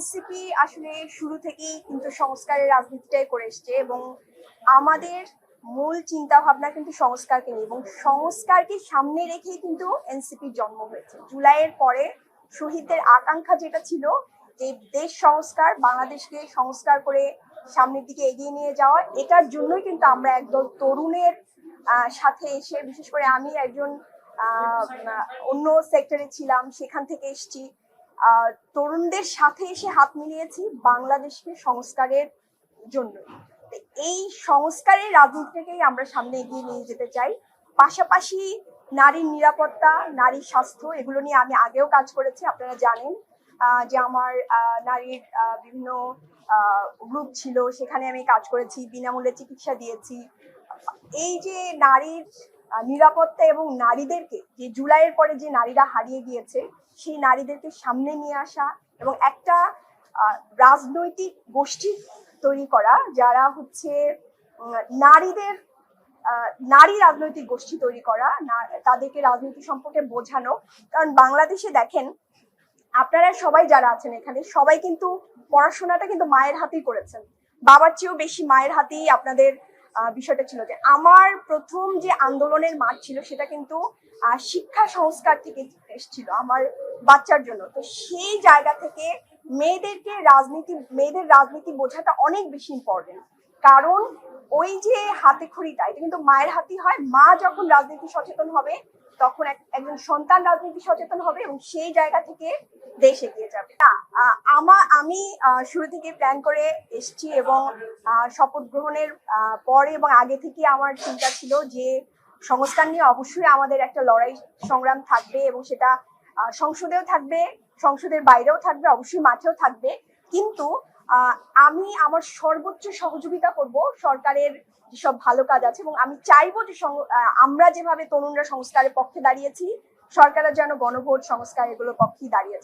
NCP আসলে শুরু থেকেই কিন্তু সংস্কারের রাজনীতিটাই করে এসছে এবং আমাদের মূল চিন্তা ভাবনা কিন্তু সংস্কারকে নিয়ে এবং সংস্কারকে সামনে রেখেই কিন্তু এনসিপির জন্ম হয়েছে। জুলাইয়ের পরে শহীদদের আকাঙ্ক্ষা যেটা ছিল যে দেশ সংস্কার, বাংলাদেশকে সংস্কার করে সামনের দিকে এগিয়ে নিয়ে যাওয়া, এটার জন্যই কিন্তু আমরা একদল তরুণের সাথে এসে, বিশেষ করে আমি একজন অন্য সেক্টরে ছিলাম, সেখান থেকে এসেছি, তরুণদের সাথে এসে হাত মিলিয়েছি বাংলাদেশকে সংস্কারের জন্য। এই সংস্কারের রাজনীতিটাকেই আমরা সামনে এগিয়ে নিয়ে যেতে চাই। পাশাপাশি নারীর নিরাপত্তা, নারীর স্বাস্থ্য, এগুলো নিয়ে আমি আগেও কাজ করেছি। আপনারা জানেন যে আমার নারীর বিভিন্ন গ্রুপ ছিল, সেখানে আমি কাজ করেছি, বিনামূল্যে চিকিৎসা দিয়েছি। এই যে নারীর নিরাপত্তা এবং নারীদেরকে, যে জুলাইয়ের পরে যে নারীরা হারিয়ে গিয়েছে, সেই নারীদেরকে সামনে নিয়ে আসা এবং একটা রাজনৈতিক গোষ্ঠী তৈরি করা, যারা হচ্ছে নারী রাজনৈতিক গোষ্ঠী তৈরি করা, তাদেরকে রাজনীতি সম্পর্কে বোঝানো। কারণ বাংলাদেশে দেখেন, আপনারা সবাই যারা আছেন এখানে, সবাই কিন্তু পড়াশোনাটা কিন্তু মায়ের হাতেই করেছেন, বাবার চেয়েও বেশি মায়ের হাতেই আপনাদের বিষয়টা ছিল। যে আমার প্রথম যে আন্দোলনের মাঠ ছিল, সেটা কিন্তু শিক্ষা সংস্কার থেকে এসেছিল আমার বাচ্চার জন্য। তো সেই জায়গা থেকে মেয়েদের রাজনীতি বোঝাটা অনেক বেশি ইম্পর্টেন্ট। কারণ ওই যে হাতে খড়িটা, এটা কিন্তু মায়ের হাতেই হয়। মা যখন রাজনীতি সচেতন হবে, তখন একজন সন্তান রাজনীতি সচেতন হবে এবং সেই জায়গা থেকে দেশ এগিয়ে যাবে। আমি শুরু থেকে প্ল্যান করে এসেছি এবং শপথ গ্রহণের পরে এবং আগে থেকে আমার চিন্তা ছিল যে সংস্কার নিয়ে অবশ্যই আমাদের একটা লড়াই সংগ্রাম থাকবে এবং সেটা সংসদেও থাকবে, সংসদের বাইরেও থাকবে, অবশ্যই মাঠেও থাকবে। কিন্তু আমি আমার সর্বোচ্চ সহযোগিতা করব সরকারের যেসব ভালো কাজ আছে, এবং আমি চাইবো যে আমরা যেভাবে তরুণরা সংস্কারের পক্ষে দাঁড়িয়েছি, সরকারের যেন গণভোট, সংস্কার, এগুলোর পক্ষেই দাঁড়িয়েছে।